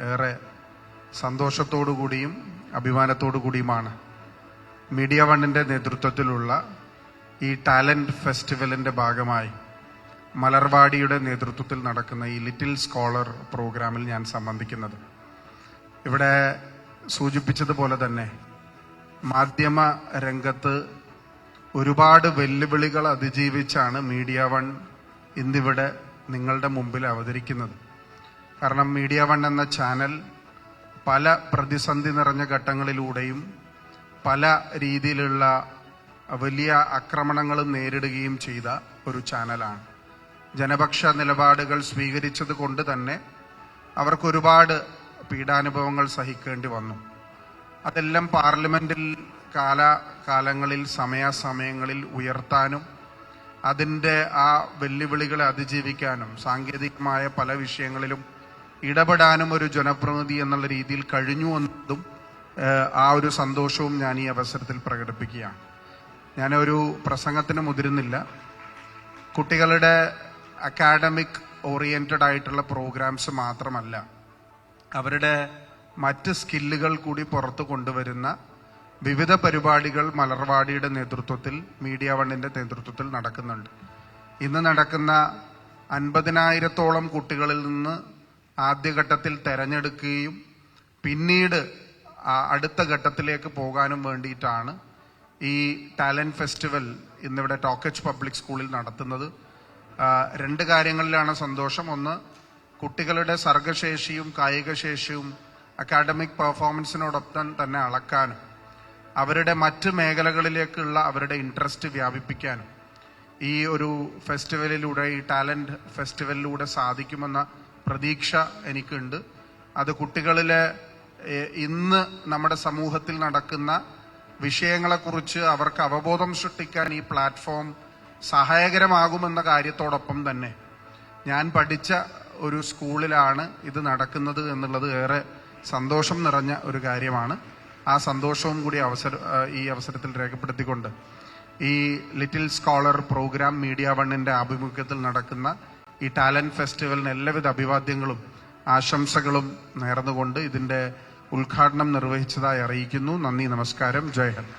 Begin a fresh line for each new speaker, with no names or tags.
ഏറെ സന്തോഷത്തോടു കൂടിയും അഭിമാനത്തോടു കൂടിയുമാണ് മീഡിയ വണ്ണിൻ്റെ നേതൃത്വത്തിലുള്ള ഈ ടാലന്റ് ഫെസ്റ്റിവലിൻ്റെ ഭാഗമായി മലർവാടിയുടെ നേതൃത്വത്തിൽ നടക്കുന്ന ഈ ലിറ്റിൽ സ്കോളർ പ്രോഗ്രാമിൽ ഞാൻ സംബന്ധിക്കുന്നത്. ഇവിടെ സൂചിപ്പിച്ചതുപോലെ തന്നെ മാധ്യമ രംഗത്ത് ഒരുപാട് വെല്ലുവിളികൾ അതിജീവിച്ചാണ് മീഡിയ വൺ ഇന്നിവിടെ നിങ്ങളുടെ മുമ്പിൽ അവതരിക്കുന്നത്. കാരണം മീഡിയ വൺ എന്ന ചാനൽ പല പ്രതിസന്ധി നിറഞ്ഞ ഘട്ടങ്ങളിലൂടെയും പല രീതിയിലുള്ള വലിയ ആക്രമണങ്ങളും നേരിടുകയും ചെയ്ത ഒരു ചാനലാണ്. ജനപക്ഷ നിലപാടുകൾ സ്വീകരിച്ചത് കൊണ്ട് തന്നെ അവർക്കൊരുപാട് പീഡാനുഭവങ്ങൾ സഹിക്കേണ്ടി വന്നു. അതെല്ലാം പാർലമെന്റിൽ കാലാകാലങ്ങളിൽ സമയാസമയങ്ങളിൽ ഉയർത്താനും അതിൻ്റെ ആ വെല്ലുവിളികളെ അതിജീവിക്കാനും സാങ്കേതികമായ പല വിഷയങ്ങളിലും ഇടപെടാനും ഒരു ജനപ്രതിനിധി എന്നുള്ള രീതിയിൽ കഴിഞ്ഞു എന്നതും ആ ഒരു സന്തോഷവും ഞാൻ ഈ അവസരത്തിൽ പ്രകടിപ്പിക്കുകയാണ്. ഞാനൊരു പ്രസംഗത്തിന് മുതിരുന്നില്ല. കുട്ടികളുടെ അക്കാഡമിക് ഓറിയന്റഡ് ആയിട്ടുള്ള പ്രോഗ്രാംസ് മാത്രമല്ല, അവരുടെ മറ്റ് സ്കില്ലുകൾ കൂടി പുറത്തു കൊണ്ടുവരുന്ന വിവിധ പരിപാടികൾ മലർവാടിയുടെ നേതൃത്വത്തിൽ മീഡിയ വണ്ണിൻ്റെ നേതൃത്വത്തിൽ നടക്കുന്നുണ്ട്. ഇന്ന് നടക്കുന്ന 50,000-ഓളം കുട്ടികളിൽ നിന്ന് ആദ്യഘട്ടത്തിൽ തെരഞ്ഞെടുക്കുകയും പിന്നീട് അടുത്ത ഘട്ടത്തിലേക്ക് പോകാനും വേണ്ടിയിട്ടാണ് ഈ ടാലന്റ് ഫെസ്റ്റിവൽ ഇന്നിവിടെ ടോക്കച്ച് പബ്ലിക് സ്കൂളിൽ നടത്തുന്നത്. 2 കാര്യങ്ങളിലാണ് സന്തോഷം. ഒന്ന്, കുട്ടികളുടെ സർഗശേഷിയും കായികശേഷിയും അക്കാഡമിക് പെർഫോമൻസിനോടൊപ്പം തന്നെ അളക്കാനും അവരുടെ മറ്റ് മേഖലകളിലേക്കുള്ള അവരുടെ ഇൻട്രസ്റ്റ് വ്യാപിപ്പിക്കാനും ഈ ഒരു ഫെസ്റ്റിവലിലൂടെ, ഈ ടാലന്റ് ഫെസ്റ്റിവലിലൂടെ സാധിക്കുമെന്ന പ്രതീക്ഷ എനിക്കുണ്ട്. അത് കുട്ടികളിലെ ഇന്ന് നമ്മുടെ സമൂഹത്തിൽ നടക്കുന്ന വിഷയങ്ങളെക്കുറിച്ച് അവർക്ക് അവബോധം സൃഷ്ടിക്കാൻ ഈ പ്ലാറ്റ്ഫോം സഹായകരമാകുമെന്ന കാര്യത്തോടൊപ്പം തന്നെ ഞാൻ പഠിച്ച ഒരു സ്കൂളിലാണ് ഇത് നടക്കുന്നത് എന്നുള്ളത് ഏറെ സന്തോഷം നിറഞ്ഞ ഒരു കാര്യമാണ്. ആ സന്തോഷവും കൂടി ഈ അവസരത്തിൽ രേഖപ്പെടുത്തിക്കൊണ്ട് ഈ ലിറ്റിൽ സ്കോളർ പ്രോഗ്രാം മീഡിയ വണ്ണിൻ്റെ ആഭിമുഖ്യത്തിൽ നടക്കുന്ന ഈ ടാലന്റ് ഫെസ്റ്റിവലിന് എല്ലാവിധ അഭിവാദ്യങ്ങളും ആശംസകളും നേർന്നുകൊണ്ട് ഇതിൻ്റെ ഉദ്ഘാടനം നിർവഹിച്ചതായി അറിയിക്കുന്നു. നന്ദി, നമസ്കാരം, ജയ് ഹിന്ദ്.